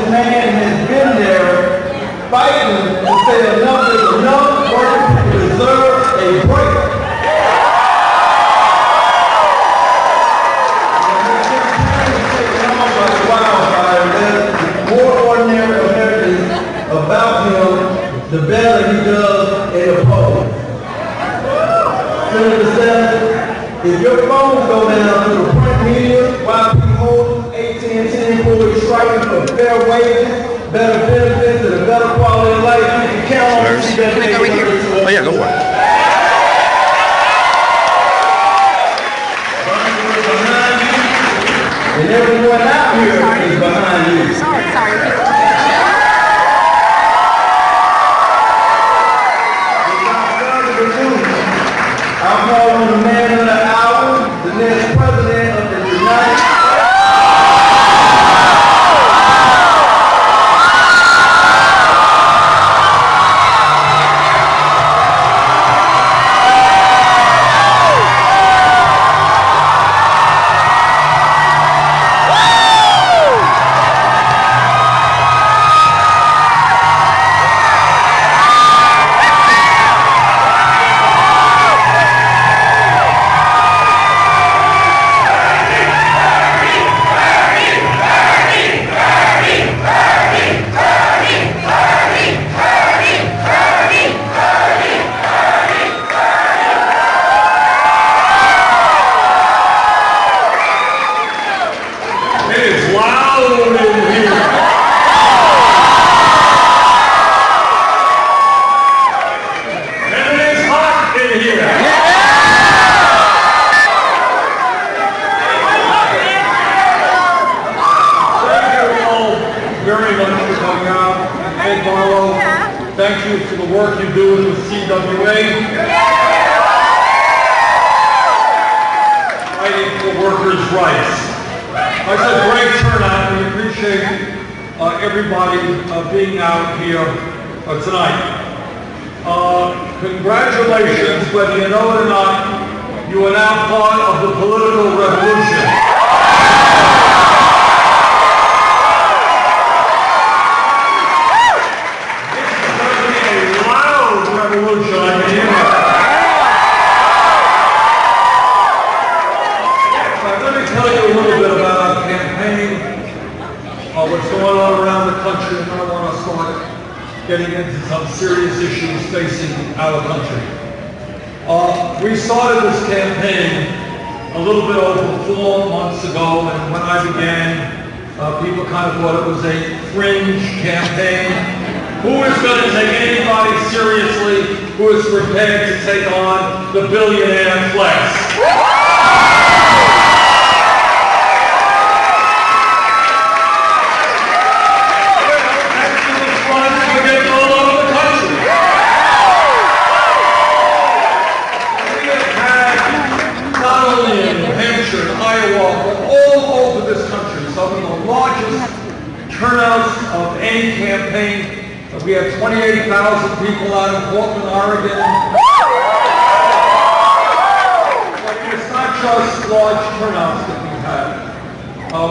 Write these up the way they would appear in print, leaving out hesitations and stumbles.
man has been there fighting to say enough is enough, working people deserve a break. The more ordinary Americans about him, the better he does in the polls. Senator Sanders, if your phones go down to the print media, while people holding AT&T employees striking for fair wages, better benefits, and a better quality of life, you can count on that. Can I go right here? Oh yeah, go for it. And everyone out here is behind you. Sorry. I'm calling the man of the hour, the next president of the United States. Thank you for the work you do with the CWA, fighting for workers' rights. It's a great turnout. We appreciate everybody being out here tonight. Congratulations, whether you know it or not, you are now part of the political revolution. What's going on around the country, and I want to start getting into some serious issues facing our country. We started this campaign a little bit over 4 months ago, and when I began, people kind of thought it was a fringe campaign. Who is going to take anybody seriously who is prepared to take on the billionaire flex? Turnouts of any campaign. We had 28,000 people out in Portland, Oregon. But it's not just large turnouts that we've had.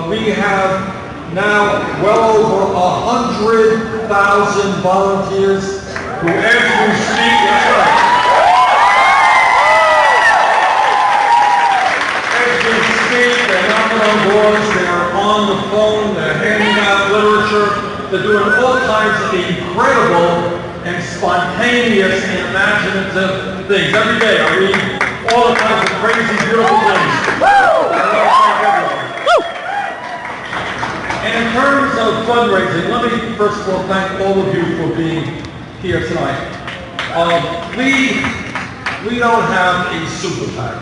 We have now well over 100,000 volunteers who, as we speak, they're knocking on doors, they're on the phone, they're handing out literature, they're doing all kinds of incredible and spontaneous and imaginative things. Every day I read all kinds of crazy, beautiful things. And in terms of fundraising, let me first of all thank all of you for being here tonight. We don't have a super PAC.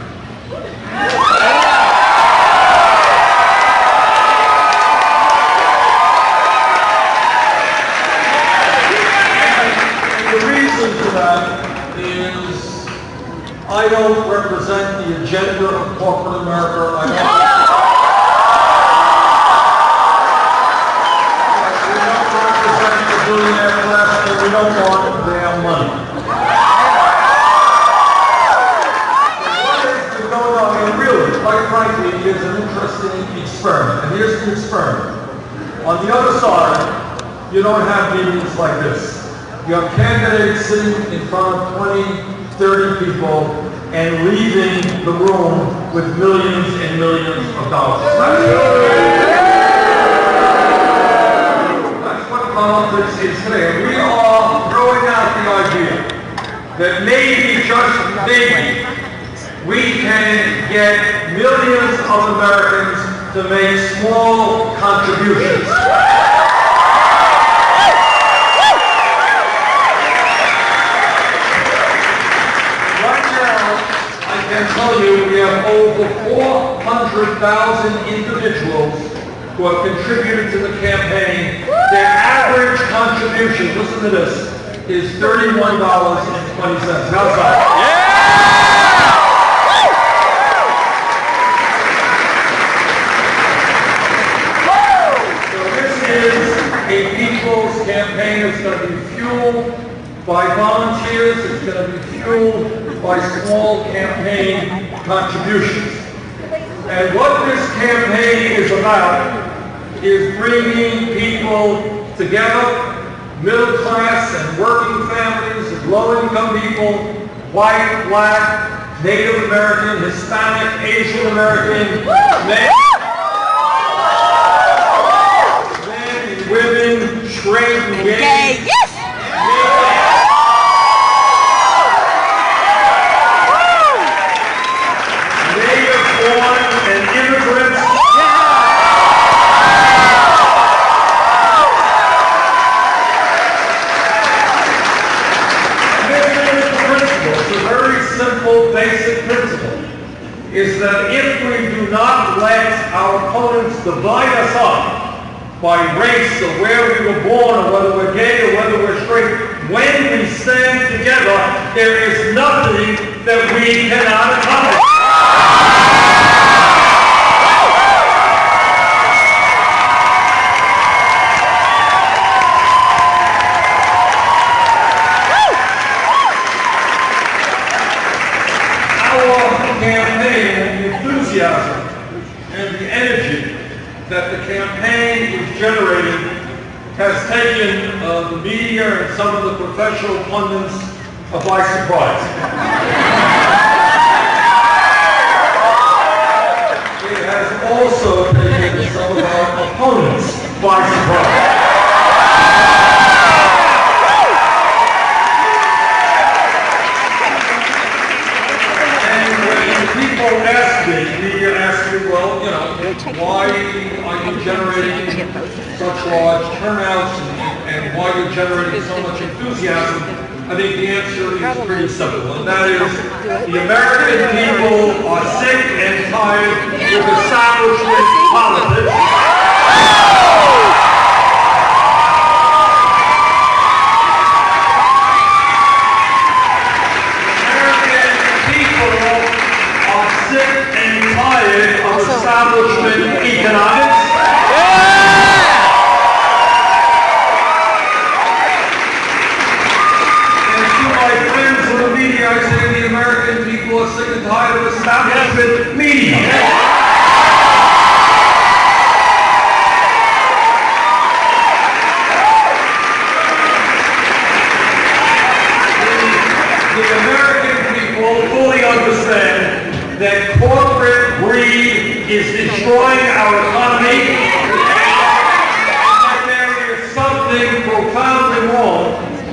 I don't represent the agenda of corporate America. We don't represent the billionaire class, and we don't want their money. What is going on? And really, quite frankly, is an interesting experiment. And here's the experiment. On the other side, you don't have meetings like this. You have candidates sitting in front of 20, 30 people and leaving the room with millions and millions of dollars. That's what politics is today. We are throwing out the idea that maybe, just maybe, we can get millions of Americans to make small contributions. Right now, I can tell you we have over 400,000 individuals who have contributed to the campaign. Their average contribution, listen to this, is $31.20. How's that? A people's campaign is going to be fueled by volunteers. It's going to be fueled by small campaign contributions. And what this campaign is about is bringing people together, middle class and working families, and low-income people, white, black, Native American, Hispanic, Asian American, men, women, straight, and gay. Yes! Native born and immigrants. This is the principle. It's a very simple, basic principle. Is that if we do not let our opponents divide us up by race or where we were born or whether we're gay or whether we're straight, when we stand together, there is nothing that we cannot accomplish. Our campaign and the enthusiasm and the energy that the campaign is generating has taken the media and some of the professional pundits by surprise. It has also taken some of our opponents by surprise. And when people ask me, media ask me, well, you know, why are you generating such large turnouts and why are you generating so much enthusiasm? I think the answer is pretty simple, and that is the American people are sick and tired with establishment politics. American people are sick and tired of establishment economics. And to my friends in the media, I say the American people are sick and tired of establishment media. The American people fully understand that corporate greed is destroying our economy, and that there is something profoundly wrong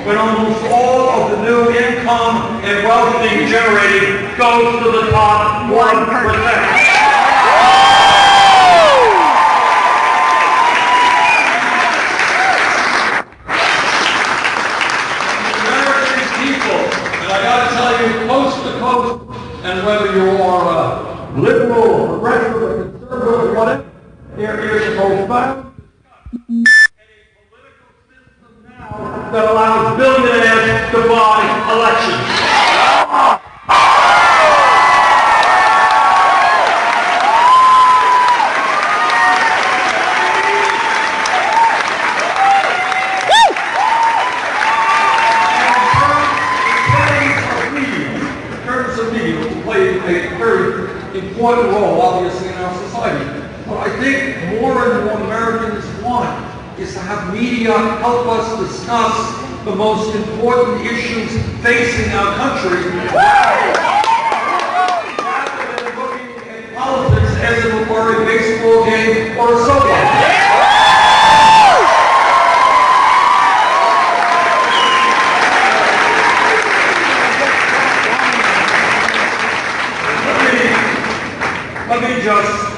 when almost all of the new income and wealth being generated goes to the top 1%. American people, and I gotta tell you, coast to coast, and whether you are liberal, progressive, or conservative, or whatever, there is a profound and a political system now that allows billionaires to buy elections. In terms of media, which play a very important role, obviously, in our society. But I think more and more Americans want is to have media help us discuss the most important issues facing our country rather than looking at politics as if it were a baseball game or a soap opera. Let me just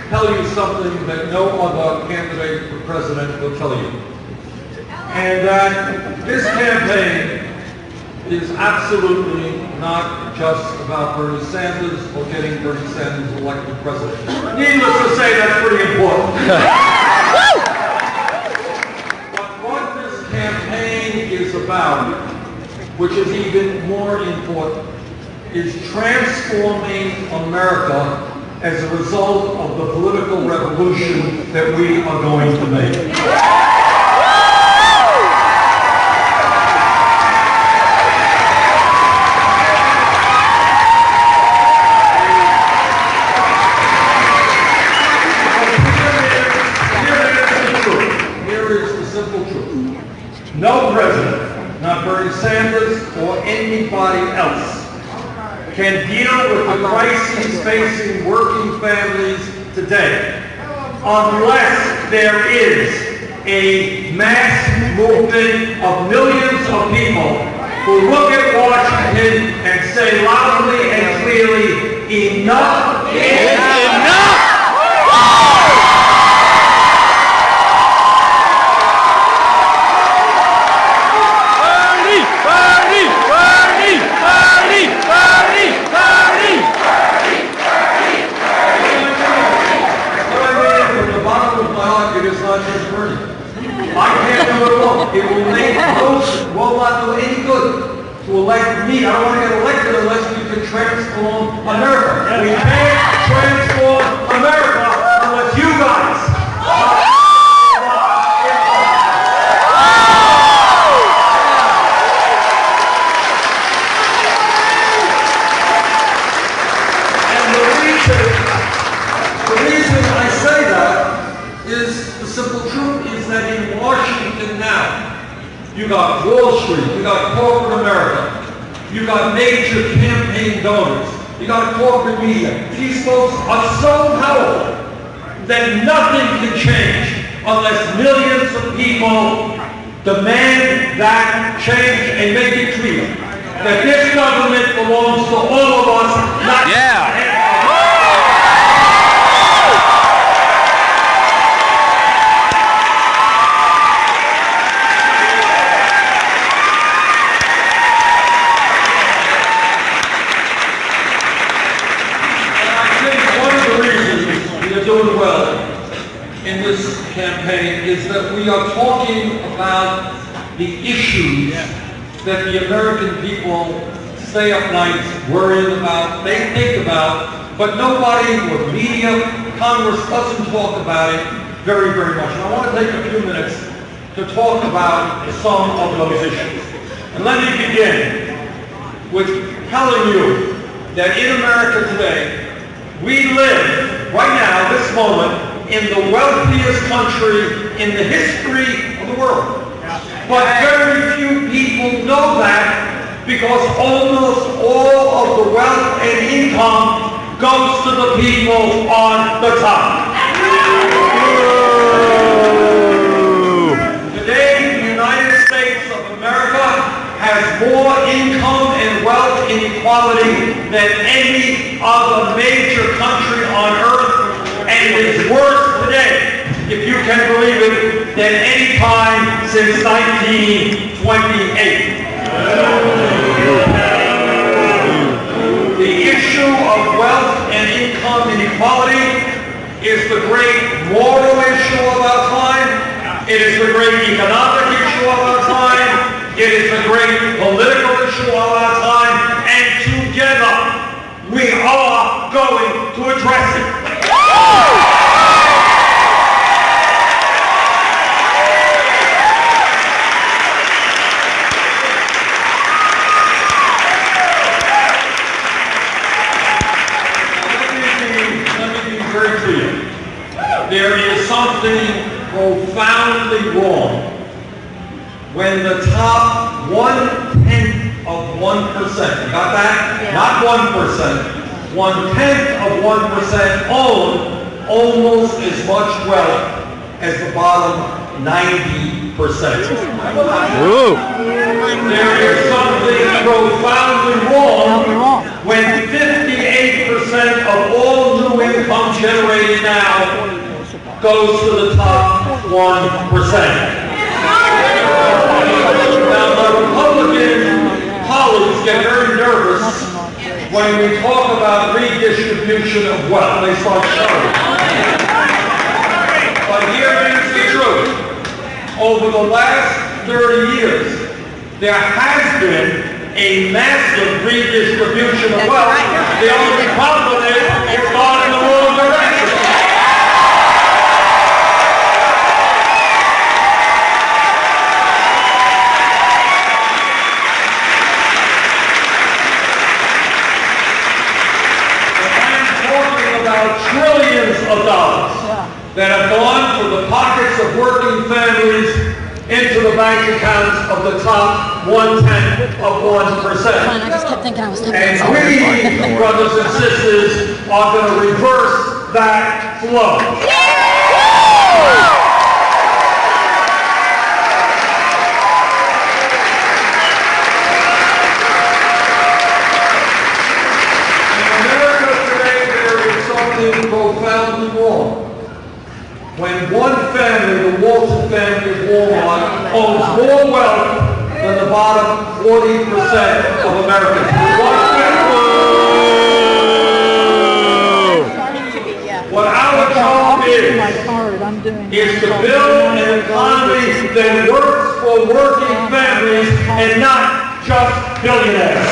tell you something that no other candidate for president will tell you. And that this campaign is absolutely not just about Bernie Sanders or getting Bernie Sanders elected president. Needless to say, that's pretty important. But what this campaign is about, which is even more important, is transforming America as a result of the political revolution that we are going to make. Here is the simple truth. No president, not Bernie Sanders or anybody else, can deal with the crises facing working families today unless there is a mass movement of millions of people who look at Washington and say loudly and clearly, enough is enough! I can't do it alone. It will make will not do any good to elect me. I don't want to get elected unless we can transform America. We can't transform America unless you guys. And the reason I say that is the simple truth is that in Washington now, you got Wall Street, you got corporate America, you got major campaign donors, you got corporate media. These folks are so powerful that nothing can change unless millions of people demand that change and make it clear that this government belongs to all of us, not doing well in this campaign is that we are talking about the issues that the American people stay up nights worrying about, they think about, but nobody or media, Congress doesn't talk about it very, very much. And I want to take a few minutes to talk about some of those issues. And let me begin with telling you that in America today, we live right now, this moment, in the wealthiest country in the history of the world. But very few people know that because almost all of the wealth and income goes to the people on the top. Today, the United States of America has more income and wealth inequality than any other major country on earth, and it is worse today, if you can believe it, than any time since 1928. The issue of wealth and income inequality is the great moral issue of our time. It is the great economic issue of our time. It is the great political issue of our time, and together we are going to address it. Let me be very clear. There is something profoundly wrong when the top 1/10 of 1%, you got that? Yeah. Not 1%, 1/10 of 1% own almost as much wealth as the bottom 90%. Ooh. There is something profoundly wrong when 58% of all new income generated now goes to the top 1%. Now, the Republican colleagues get very nervous when we talk about redistribution of wealth. They start shouting. But here is the truth. Over the last 30 years, there has been a massive redistribution of wealth. The only problem is it's gone in the wrong direction. Trillions of dollars that have gone from the pockets of working families into the bank accounts of the top 1/10 of 1%. I just kept thinking I was taking And we, brothers and sisters, are going to reverse that flow. Profoundly wrong. When one family, the Walton family of Walmart, owns more wealth than the bottom 40% of Americans. What our job is to build an economy that works for working families and not just billionaires.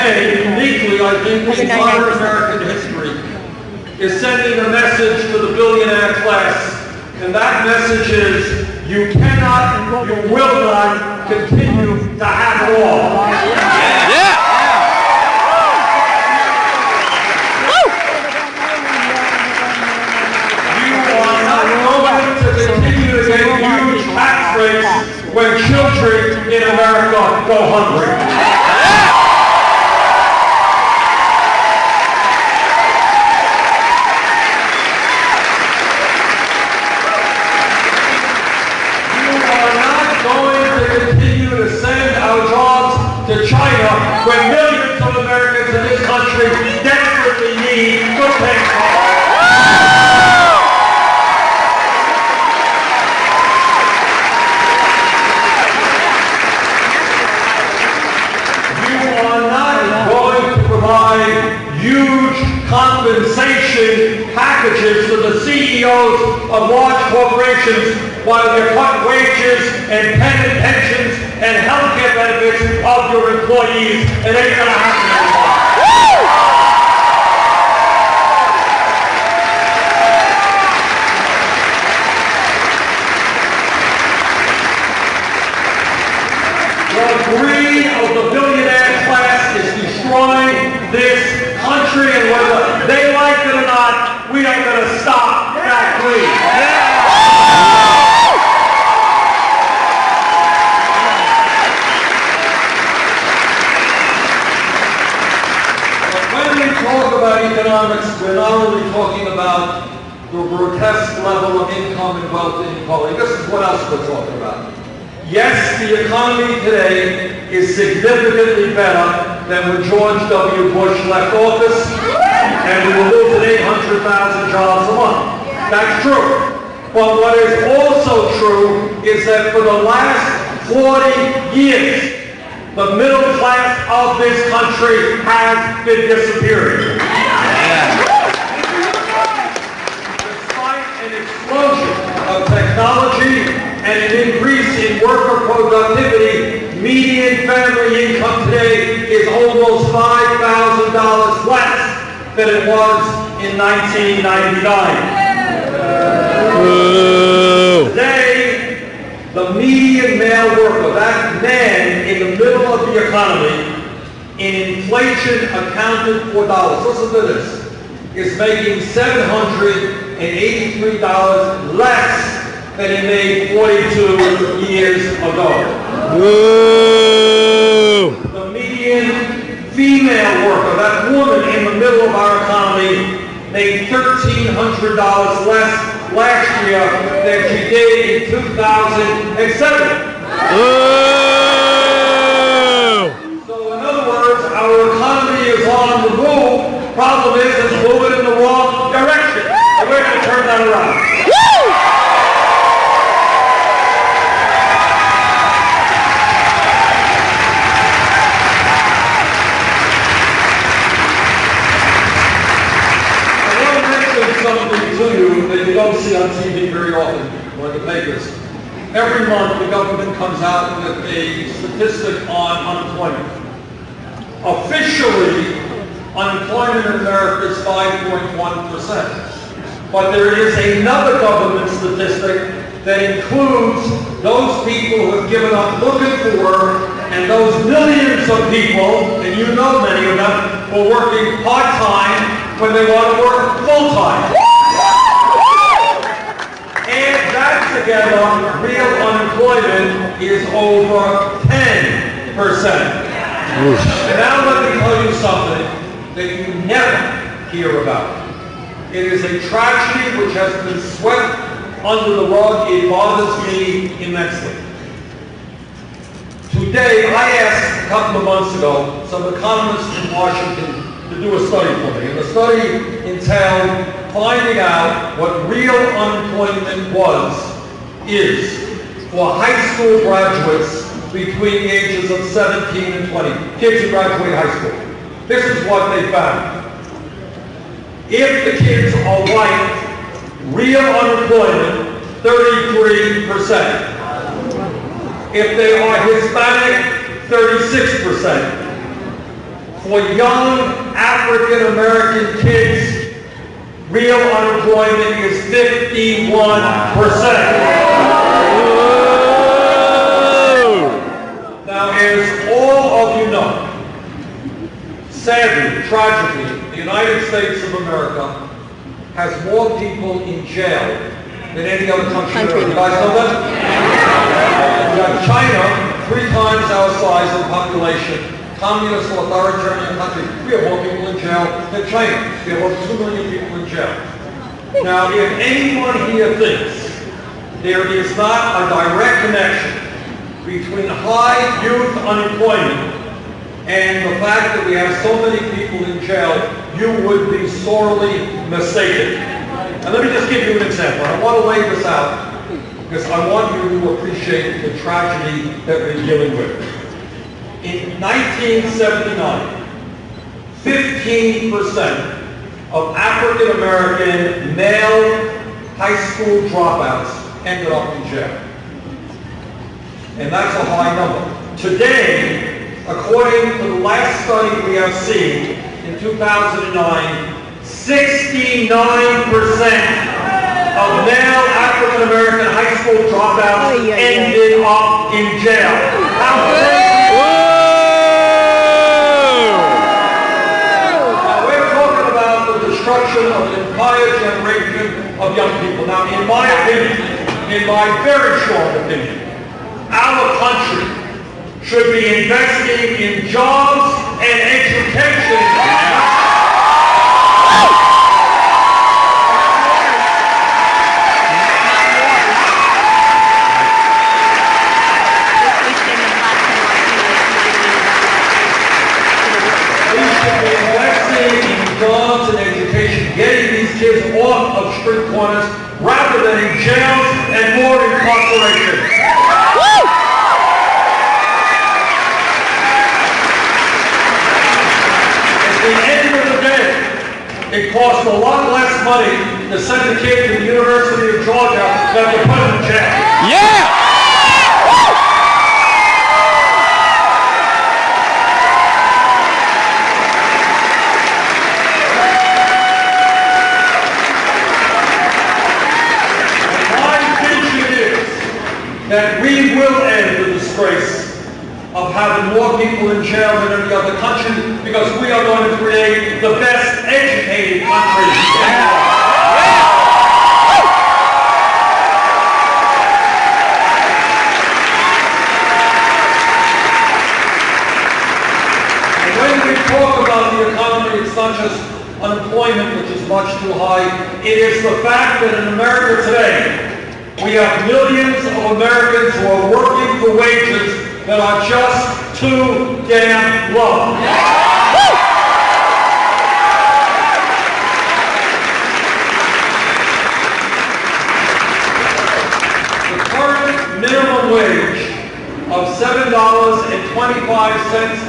Uniquely, I think, in modern American history, is sending a message to the billionaire class, and that message is, you cannot, you will not continue to have it all. You are not going to continue to get huge tax rates when children in America go hungry. To China, when millions of Americans in this country desperately need good paying jobs. You are not going to provide huge compensation packages to the CEOs of large corporations while they cut wages and pensions and health care benefits of your employees. It ain't gonna happen anymore. The greed of the billionaire class is destroying this country, and whether they like it or not, we are gonna stop that greed. Economics, we're not only talking about the grotesque level of income and wealth inequality. This is what else we're talking about. Yes, the economy today is significantly better than when George W. Bush left office, and we were losing 800,000 jobs a month. That's true. But what is also true is that for the last 40 years, the middle class of this country has been disappearing. Despite an explosion of technology and an increase in worker productivity, median family income today is almost $5,000 less than it was in 1999. Today, the median male worker, that man in the middle of the economy, in inflation accounted for dollars, listen to this, is making $783 less than he made 42 years ago. Woo! The median female worker, that woman in the middle of our economy, made $1,300 less last year than she did in 2007. So in other words, our economy is on the move. Problem is, it's moving in the wrong direction. And we're going to turn that around. Something to you that you don't see on TV very often or in the papers. Every month the government comes out with a statistic on unemployment. Officially, unemployment in America is 5.1%. But there is another government statistic that includes those people who have given up looking for work and those millions of people, and you know many of them, who are working part-time when they want to work full-time. And that together, real unemployment is over 10%. And now let me tell you something that you never hear about. It is a tragedy which has been swept under the rug. It bothers me immensely. Today, I asked a couple of months ago some economists in Washington to do a study for me. And the study entailed finding out what real unemployment is for high school graduates between the ages of 17 and 20, kids who graduate high school. This is what they found. If the kids are white, real unemployment, 33%. If they are Hispanic, 36%. For young African-American kids, real unemployment is 51%. Now, as all of you know, sadly, tragically, the United States of America has more people in jail than any other country in Europe. You guys know that? We have China, 3 times our size in population, communist authoritarian country. We have more people in jail than China. We have over 2 million people in jail. Now, if anyone here thinks there is not a direct connection between high youth unemployment and the fact that we have so many people in jail, you would be sorely mistaken. And let me just give you an example. I want to lay this out because I want you to appreciate the tragedy that we're dealing with. In 1979, 15% of African American male high school dropouts ended up in jail. And that's a high number. Today, according to the last study we have seen in 2009, 69% of male African American high school dropouts ended up in jail. Now we're talking about the destruction of an entire generation of young people. Now, in my opinion, in my very strong opinion, our country should be investing in jobs and education. Jobs and education, getting these kids off of street corners rather than in jails and more incarceration. At the end of the day, it costs a lot less money to send a kid to the University of Georgia than to put him in jail. Yeah! That we will end the disgrace having more people in jail than any other country, because we are going to create the best educated country in the world. And when we talk about the economy, it's not just unemployment, which is much too high. It is the fact that in America today, we have millions of Americans who are working for wages that are just too damn low. The current minimum wage of $7.25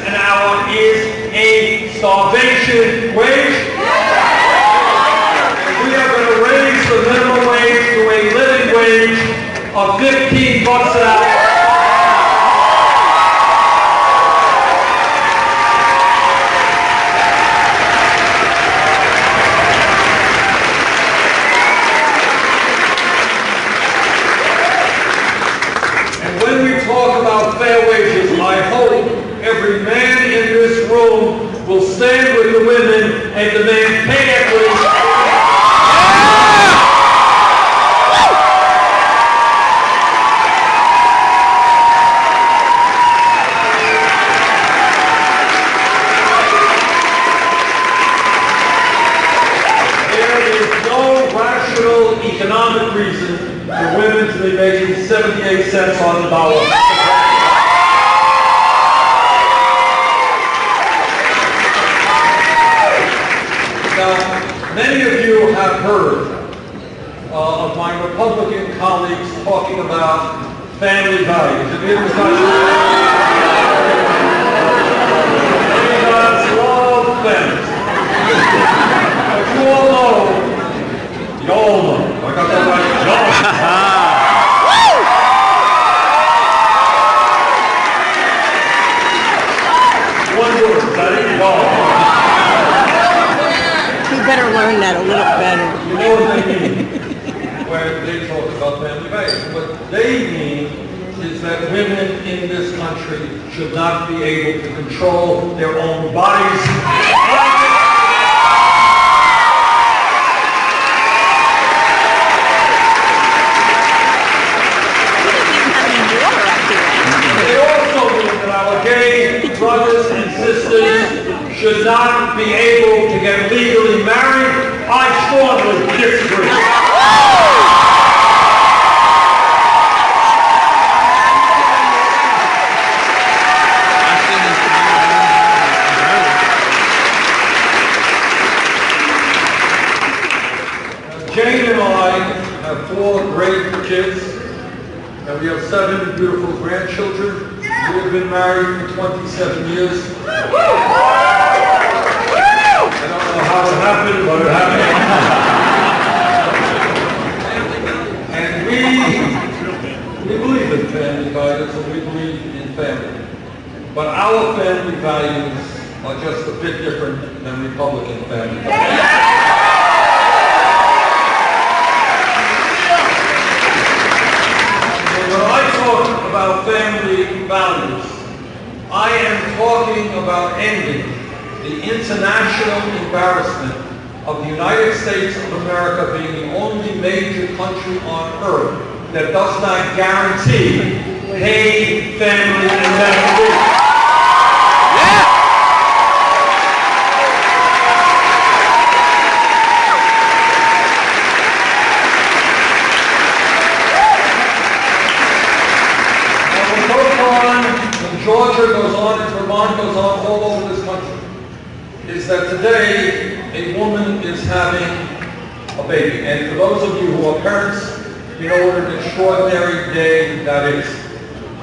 an hour is a starvation wage. And we are going to raise the minimum wage to a living wage of $15 an hour. Talk about fair wages. I hope every man in this room will stand with the women and demand pay equity. There is no rational economic reason for women to be making 78 cents on the dollar. Now, many of you have heard of my Republican colleagues talking about family values. Have you ever heard Democrats love families. But you all know, I got that right, one word, is that it? Y'all. You better learn that a little better. You know what they mean when they talk about family values. What they mean is that women in this country should not be able to control their own bodies. They also mean that our gay brothers and sisters should not be able to get legally married. I strongly disagree. Jane and I have 4 great kids, and we have 7 beautiful grandchildren. We have been married for 27 years. I don't know how it happened, but it happened. And we believe in family values, and we believe in family. But our family values are just a bit different than Republican family values. When I talk about family values, I am talking about ending the international embarrassment of the United States of America being the only major country on earth that does not guarantee paid family and medical leave. Georgia goes on, and Vermont goes on, all over this country, is that today a woman is having a baby. And for those of you who are parents, you know what an extraordinary day that is.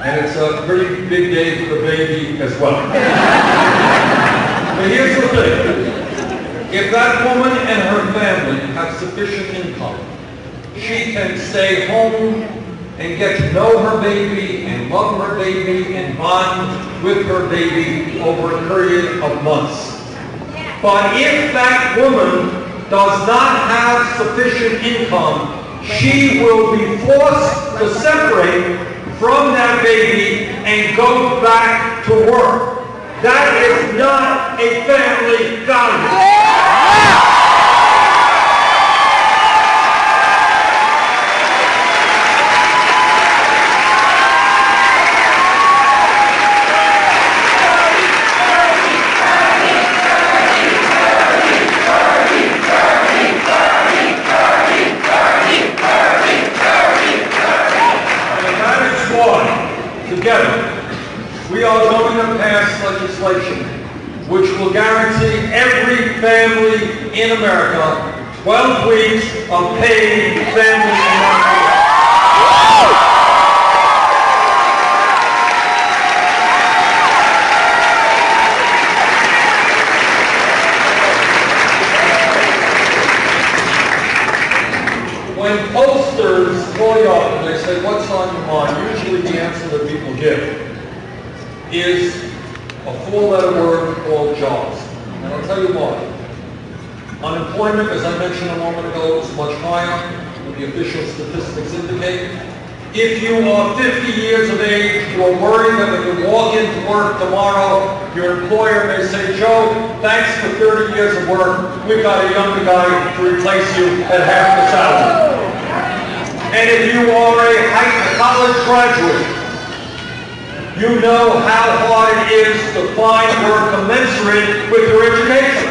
And it's a pretty big day for the baby as well. But here's the thing. If that woman and her family have sufficient income, she can stay home and get to know her baby and love her baby and bond with her baby over a period of months. But if that woman does not have sufficient income, she will be forced to separate from that baby and go back to good work. That is not a family value. Together, we are going to pass legislation which will guarantee every family in America 12 weeks of paid family leave. When posters call you up and they say, what's on your mind? Usually the answer that people give is a four-letter word called jobs. And I'll tell you why. Unemployment, as I mentioned a moment ago, is much higher than the official statistics indicate. If you are 50 years of age, you are worried that when you walk into work tomorrow, your employer may say, Joe, thanks for 30 years of work. We've got a younger guy to replace you at half the salary. And if you are a college graduate, you know how hard it is to find work commensurate with your education.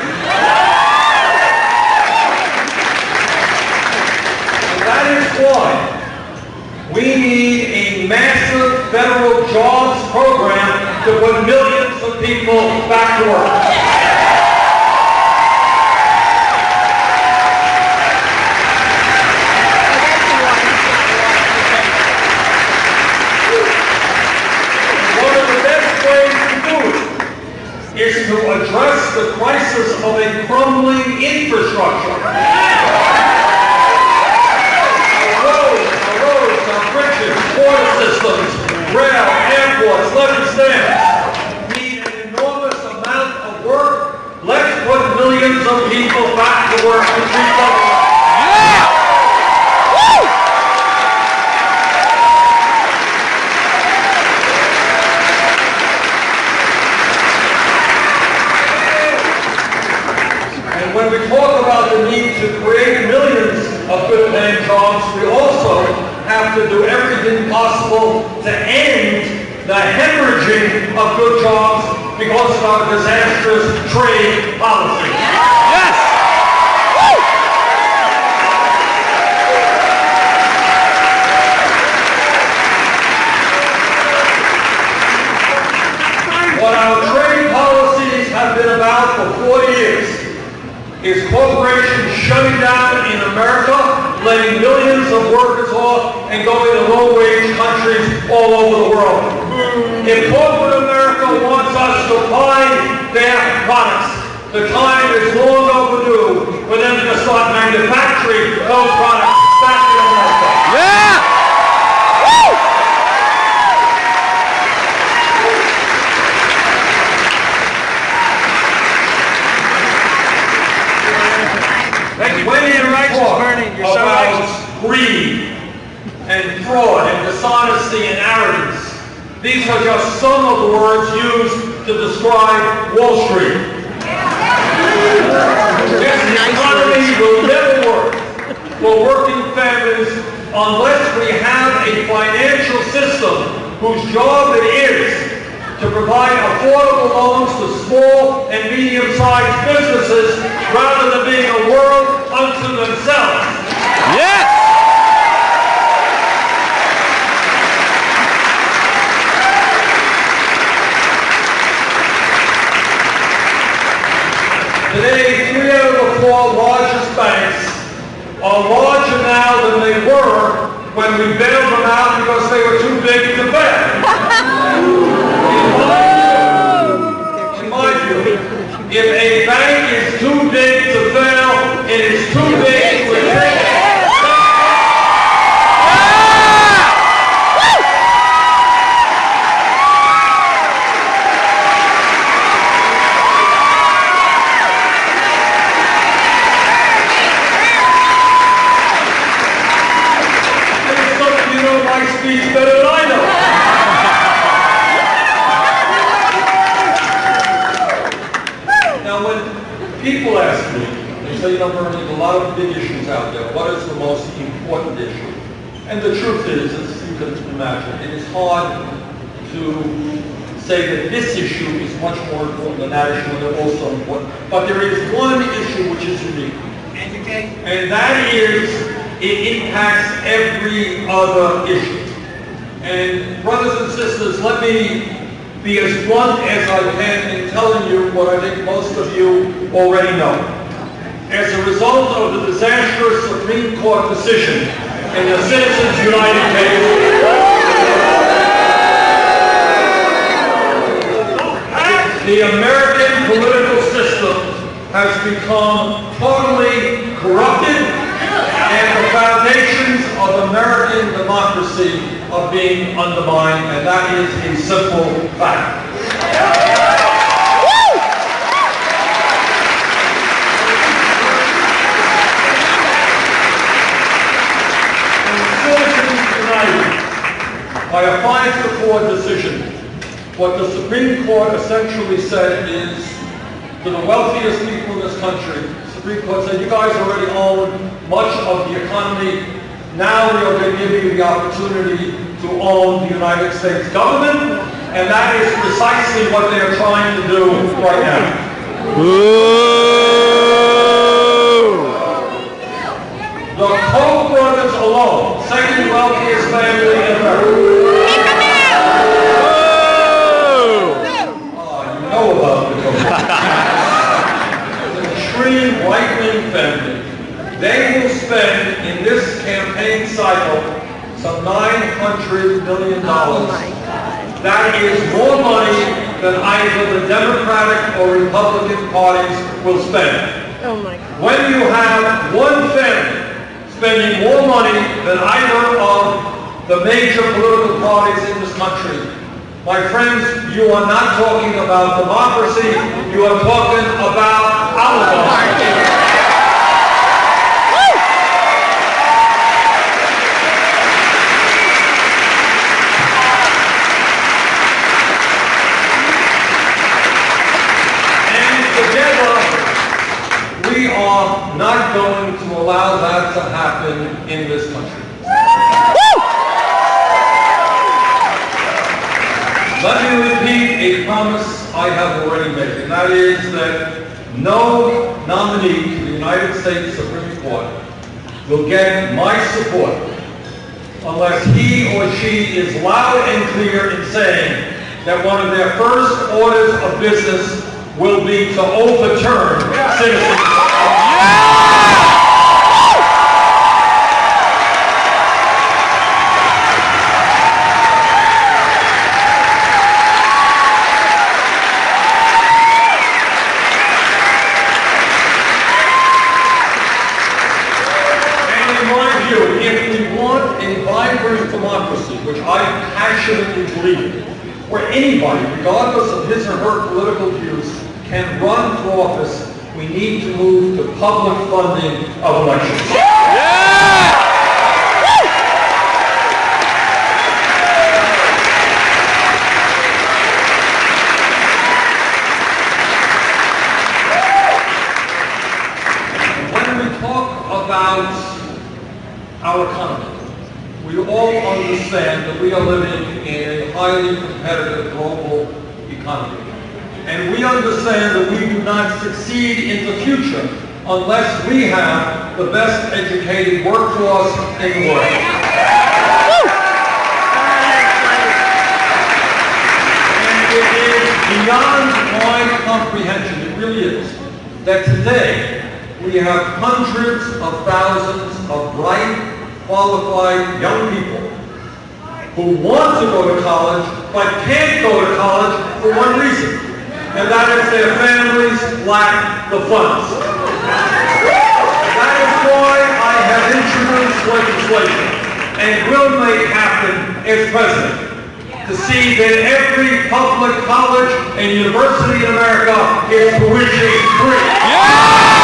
And that is why we need a massive federal jobs program to put millions of people back to work. Is to address the crisis of a crumbling infrastructure. Our roads, our bridges, water systems, rail, airports, levee stands need an enormous amount of work. Let's put millions of people back to work and treat them. When we talk about the need to create millions of good-paying jobs, we also have to do everything possible to end the hemorrhaging of good jobs because of our disastrous trade policy. Yes! What our trade policies have been about for 40 years is corporations shutting down in America, letting millions of workers off and going to low-wage countries all over the world. If corporate America wants us to buy their products, the time is long overdue for them to start manufacturing those products back in America. Yeah! Woo! When you talk about greed and fraud and dishonesty and arrogance, these are just some of the words used to describe Wall Street. This economy will never work for working families unless we have a financial system whose job it is to provide affordable loans to small and medium-sized businesses rather than being a world unto themselves. Yes! Today, 3 out of the 4 largest banks are larger now than they were when we bailed them out because they were too big to fail. In my view, if a bank is too big to fail, it is too big to fail. There's something you know my speech better than I know. say, there's a lot of big issues out there. What is the most important issue? And the truth is, as you can imagine, it is hard to say that this issue is much more important than that issue, and they're also important. But there is one issue which is unique. Educate. And that is, it impacts every other issue. And brothers and sisters, let me be as blunt as I can in telling you what I think most of you already know. As a result of the disastrous Supreme Court decision in the Citizens United case, the American political system has become totally corrupted, and the foundations of American democracy are being undermined, and that is a simple fact. And Citizens United, by a 5-4 decision, what the Supreme Court essentially said is to the wealthiest people in this country, the Supreme Court said, you guys already own much of the economy. Now we are going to give you the opportunity to own the United States government, and that is precisely what they are trying to do right now. The Koch brothers alone, second wealthiest family in America. Know about the Koch brothers. The extreme right-wing family. They will spend in this campaign cycle some $900 million. That is more money than either the Democratic or Republican parties will spend. Oh my God. When you have one family spending more money than either of the major political parties in this country, my friends, you are not talking about democracy, you are talking about oligarchy. We are not going to allow that to happen in this country. Let me repeat a promise I have already made, and that is that no nominee to the United States Supreme Court will get my support unless he or she is loud and clear in saying that one of their first orders of business will be to overturn citizens. Democracy, which I passionately believe in, where anybody, regardless of his or her political views, can run for office, we need to move to public funding of elections. Yeah! When we talk about our economy, we all understand that we are living in a highly competitive global economy. And we understand that we do not succeed in the future unless we have the best educated workforce in the world. And it is beyond my comprehension, it really is, that today we have hundreds of thousands of bright, qualified young people who want to go to college but can't go to college for one reason, and that is their families lack the funds. That is why I have introduced legislation and will make happen as president to see that every public college and university in America is tuition free. Yeah!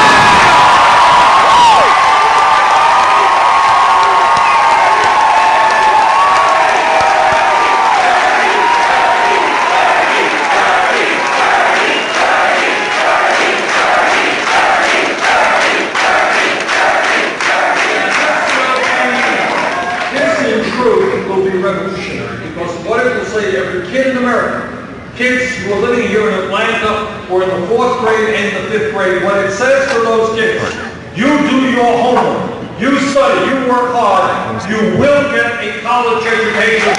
kids who are living here in Atlanta or in the 4th grade and the 5th grade, what it says for those kids, you do your homework, you study, you work hard, you will get a college education.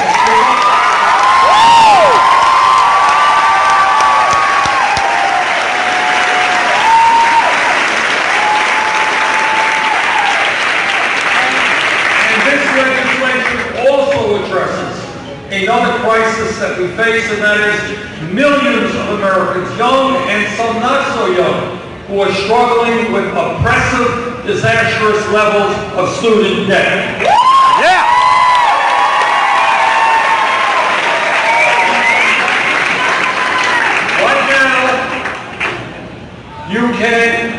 Also addresses another crisis that we face, and that is millions of Americans, young and some not so young, who are struggling with oppressive, disastrous levels of student debt. Yeah!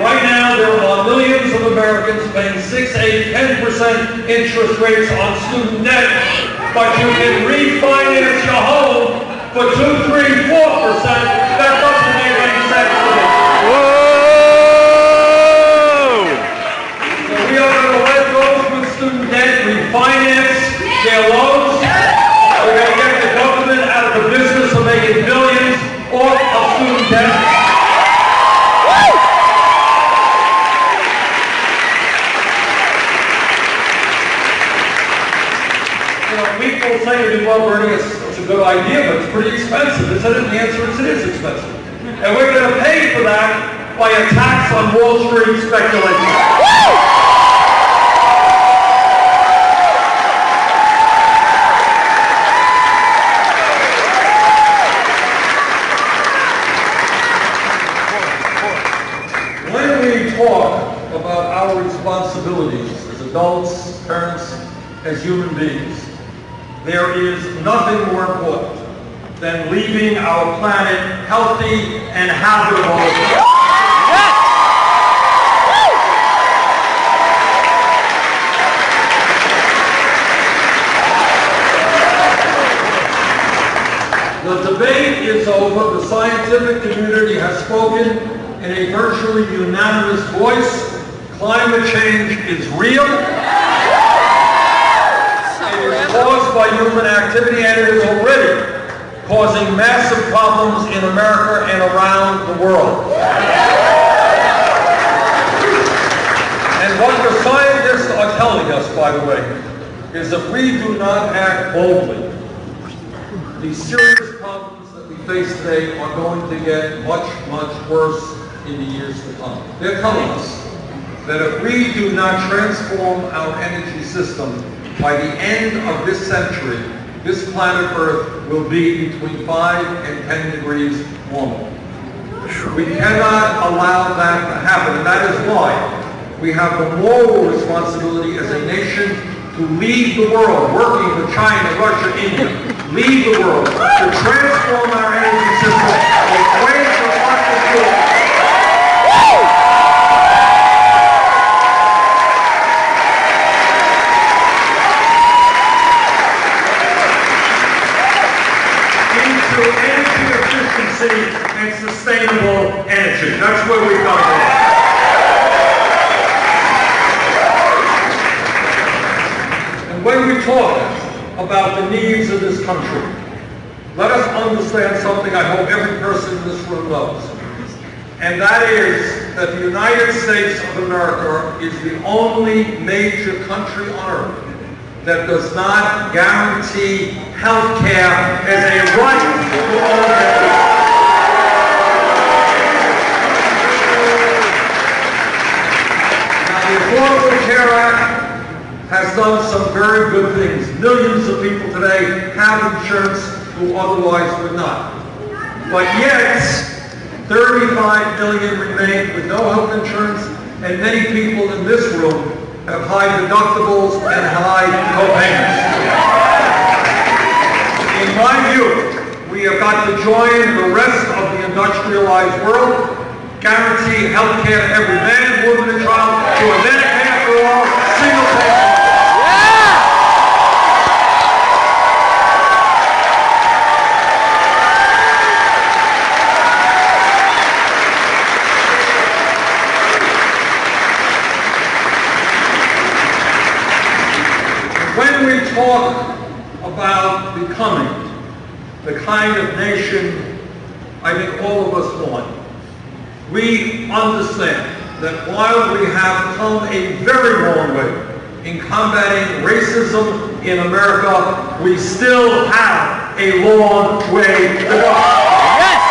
Right now there are millions of Americans paying 6, 8, 10% interest rates on student debt, but you can refinance your home for 2, 3, 4%. That doesn't make any sense to me. Whoa! So we are going to let those with student debt refinance their loans. We're going to get the government out of the business of making billions off of student debt. People say, well, Bernie, it's a good idea, but it's pretty expensive. Isn't it? The answer is it is expensive. And we're going to pay for that by a tax on Wall Street speculation. When we talk about our responsibilities as adults, parents, as human beings, there is nothing more important than leaving our planet healthy and habitable. The debate is over. The scientific community has spoken in a virtually unanimous voice. Climate change is real. Caused by human activity, and it is already causing massive problems in America and around the world. And what the scientists are telling us, by the way, is if we do not act boldly, the serious problems that we face today are going to get much, much worse in the years to come. They're telling us that if we do not transform our energy system, by the end of this century, this planet Earth will be between 5 and 10 degrees warmer. We cannot allow that to happen, and that is why we have the moral responsibility as a nation to lead the world, working with China, Russia, India, lead the world to transform our energy system away from fossil fuels. And sustainable energy. That's where we've got to go. And when we talk about the needs of this country, let us understand something I hope every person in this room knows. And that is that the United States of America is the only major country on earth that does not guarantee health care as a right for all Americans. The Affordable Care Act has done some very good things. Millions of people today have insurance who otherwise would not. But yet, 35 million remain with no health insurance, and many people in this room have high deductibles and high co-payments. In my view, we have got to join the rest of the industrialized world, guarantee health care to every man, woman, and child, to a Medicare for all, single payer. When we talk about becoming the kind of nation I think all of us want. We understand that while we have come a very long way in combating racism in America, we still have a long way to go. Yes!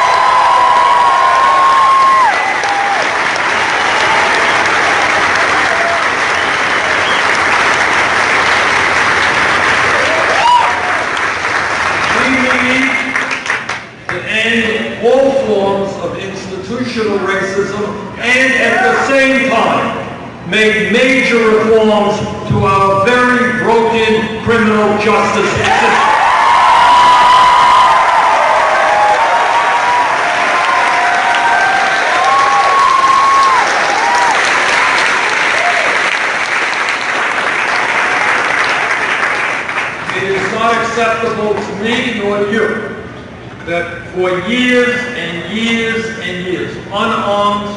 End all forms of institutional racism and at the same time make major reforms to our very broken criminal justice system. It is not acceptable to me nor to you that for years and years and years, unarmed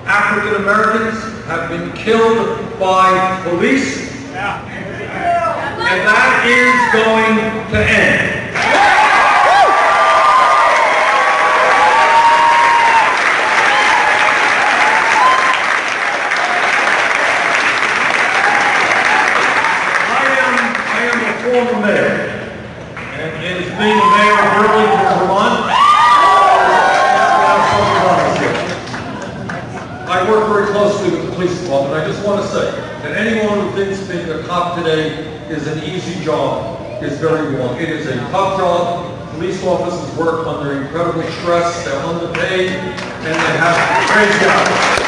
African Americans have been killed by police, and that is going to end. I am a former mayor, and as being a mayor of Burlington, Vermont, I work very closely with the police department. I just want to say that anyone who thinks being a cop today is an easy job is very wrong. It is a tough job. Police officers work under incredible stress. They're underpaid, and they have crazy hours.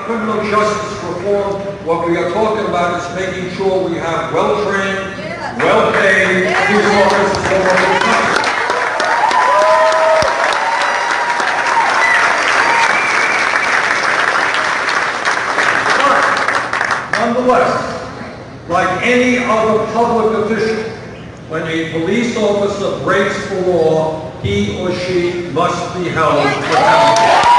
Criminal justice reform, what we are talking about is making sure we have well-trained, well-paid police officers all over the country. But, nonetheless, like any other public official, when a police officer breaks the law, he or she must be held accountable.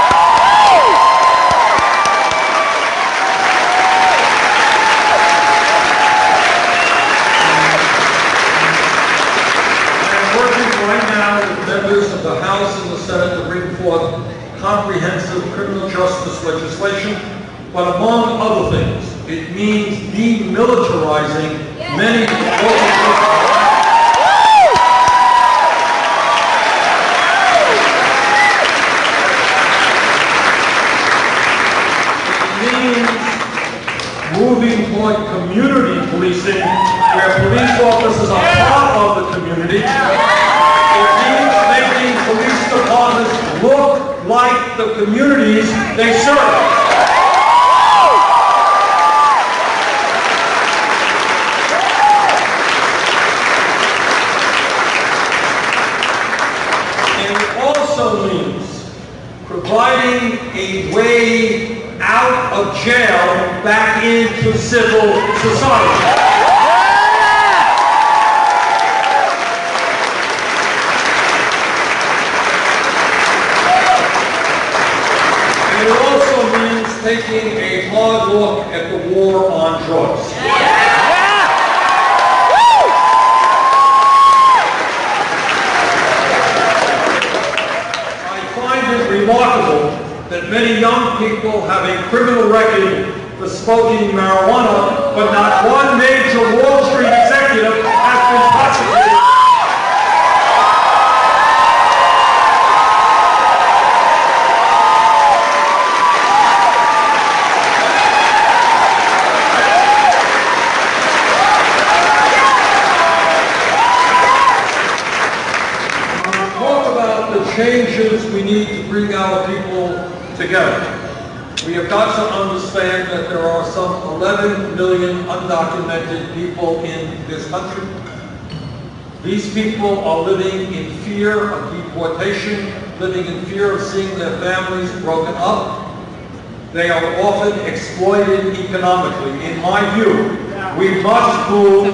Members of the House and the Senate to bring forth comprehensive criminal justice legislation, but among other things, it means demilitarizing many It means moving toward community policing, where police officers are part of the community. Police departments look like the communities they serve. And it also means providing a way out of jail back into civil society. It also means taking a hard look at the war on drugs. I find it remarkable that many young people have a criminal record for smoking marijuana, but not one major Wall Street executive has been prosecuted. Changes we need to bring our people together. We have got to understand that there are some 11 million undocumented people in this country. These people are living in fear of deportation, living in fear of seeing their families broken up. They are often exploited economically. In my view, we must move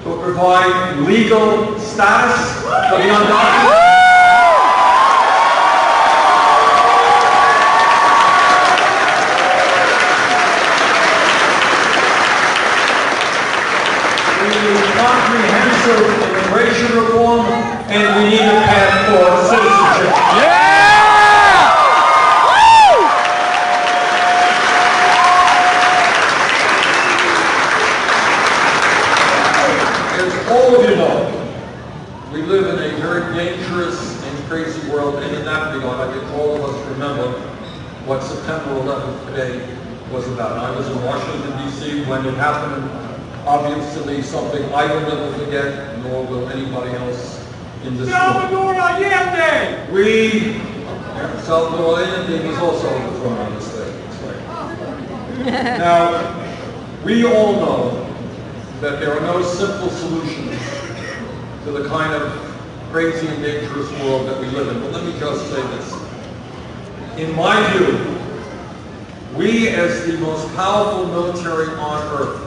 to provide legal status for the undocumented. comprehensive immigration reform, and we need a path for citizenship. Yeah! Woo! As all of you know, we live in a very dangerous and crazy world, and in that regard, I think all of us remember what September 11th today was about. I was in Washington, D.C. when it happened. Obviously, something I will never forget, nor will anybody else in this room. Salvador Allende! Salvador Allende was also overthrown on this day. That's right. Now, we all know that there are no simple solutions to the kind of crazy and dangerous world that we live in. But let me just say this. In my view, we as the most powerful military on earth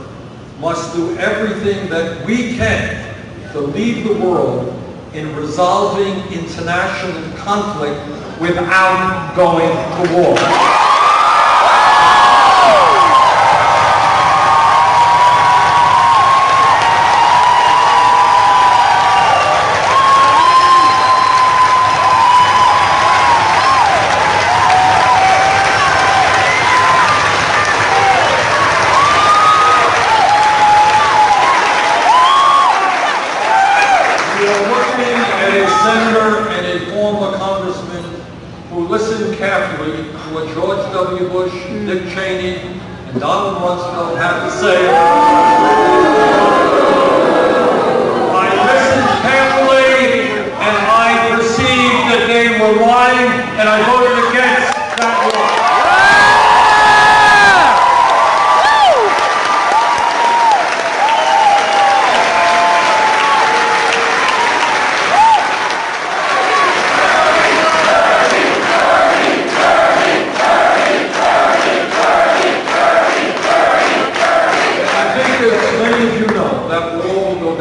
must do everything that we can to lead the world in resolving international conflict without going to war. Senator and a former congressman who listened carefully to what George W. Bush, Dick Cheney, and Donald Rumsfeld had to say. I listened carefully and I perceived that they were lying, and I voted against that law.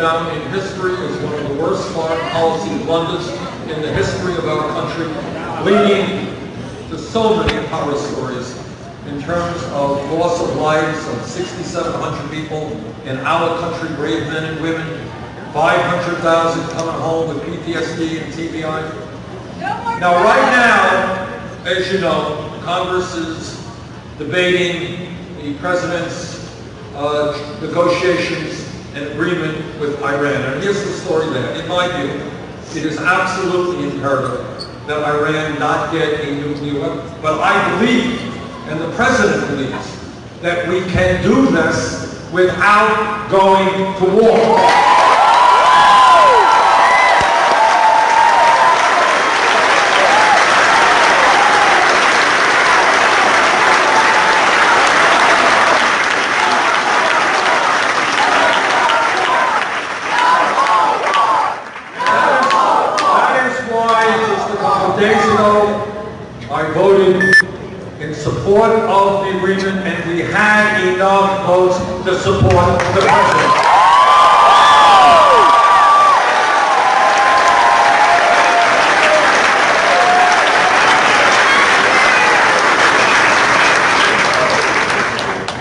In history as one of the worst foreign policy blunders in the history of our country, leading to so many horror stories in terms of loss of lives of 6,700 people in our country, brave men and women, 500,000 coming home with PTSD and TBI. Now, right now, as you know, Congress is debating the president's negotiations an agreement with Iran. And here's the story there. In my view, it is absolutely imperative that Iran not get a nuclear weapon. But I believe, and the president believes, that we can do this without going to war. Days ago, I voted in support of the agreement, and we had enough votes to support the president.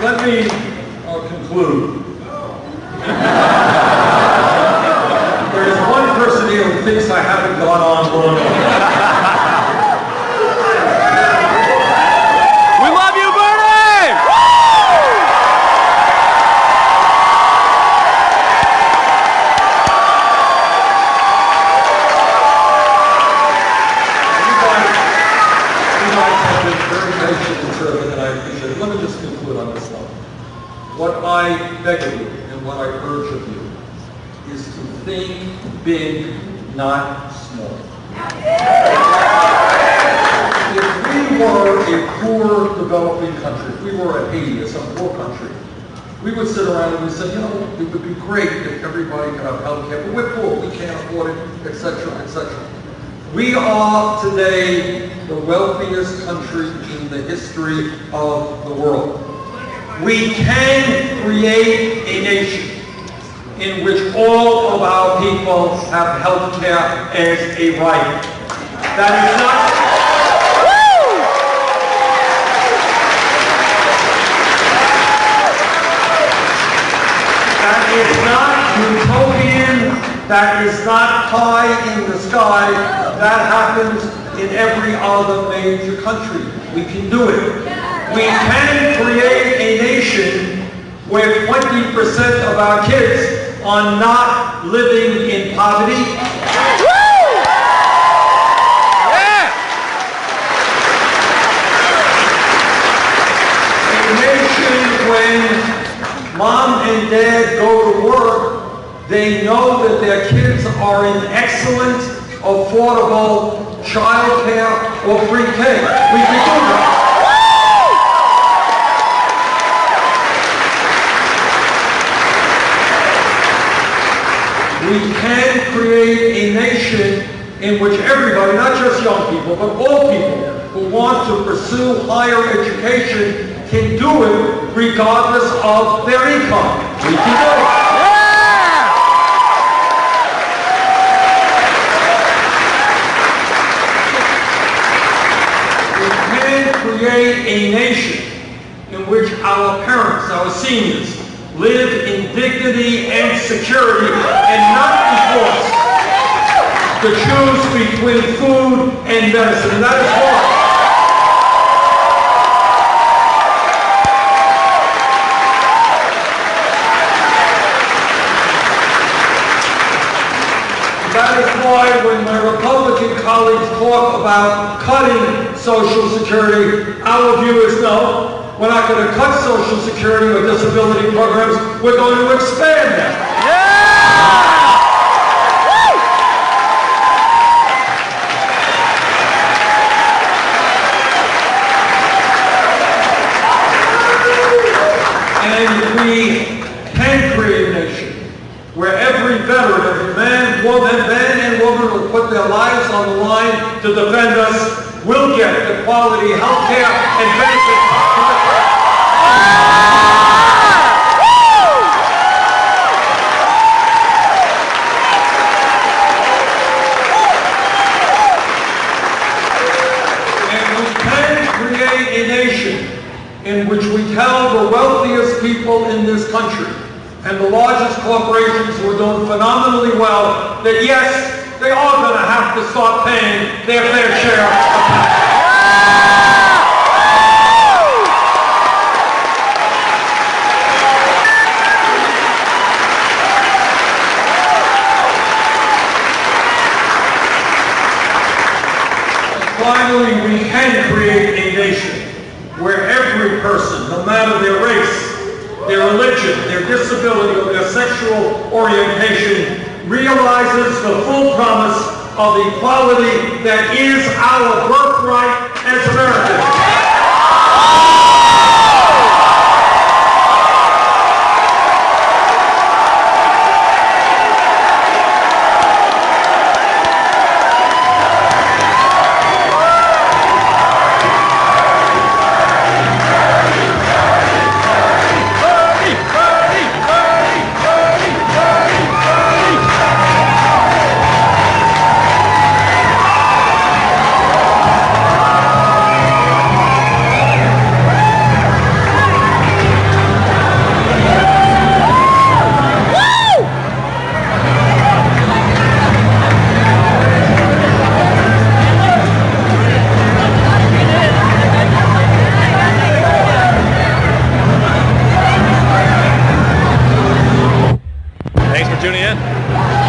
Let me conclude. There is one person here who thinks I haven't gone on long enough. Let me just conclude on this one. What I beg of you and what I urge of you is to think big, not small. If we were a poor developing country, if we were a Haiti or some poor country, we would sit around and we say, you know, it would be great if everybody could have health care, but we're poor, we can't afford it, etc., etc. We are today the wealthiest country in the history of the world. We can create a nation in which all of our people have health care as a right. That is not... That is not utopian. That is not pie in the sky. That happens in every other major country. We can do it. We can create a nation where 20% of our kids are not living in poverty. A nation when mom and dad go to work, they know that their kids are in excellent, affordable child care or pre-K. We can do that. We can create a nation in which everybody, not just young people, but all people who want to pursue higher education can do it regardless of their income. We can do it. We can create a nation in which our parents, our seniors, live in dignity and security and not be forced to choose between food and medicine. That is why. That is why when my Republican colleagues talk about cutting Social Security, our view is no. We're not going to cut Social Security or disability programs. We're going to expand them. And we can create a nation where every veteran, every man and woman who put their lives on the line to defend us will get the quality health care and benefits. In which we tell the wealthiest people in this country and the largest corporations who are doing phenomenally well that yes, they are going to have to start paying their fair share of tax. Finally, we can create a nation where every person, no matter their race, their religion, their disability, or their sexual orientation, realizes the full promise of equality that is our birthright as Americans. Thanks for tuning in.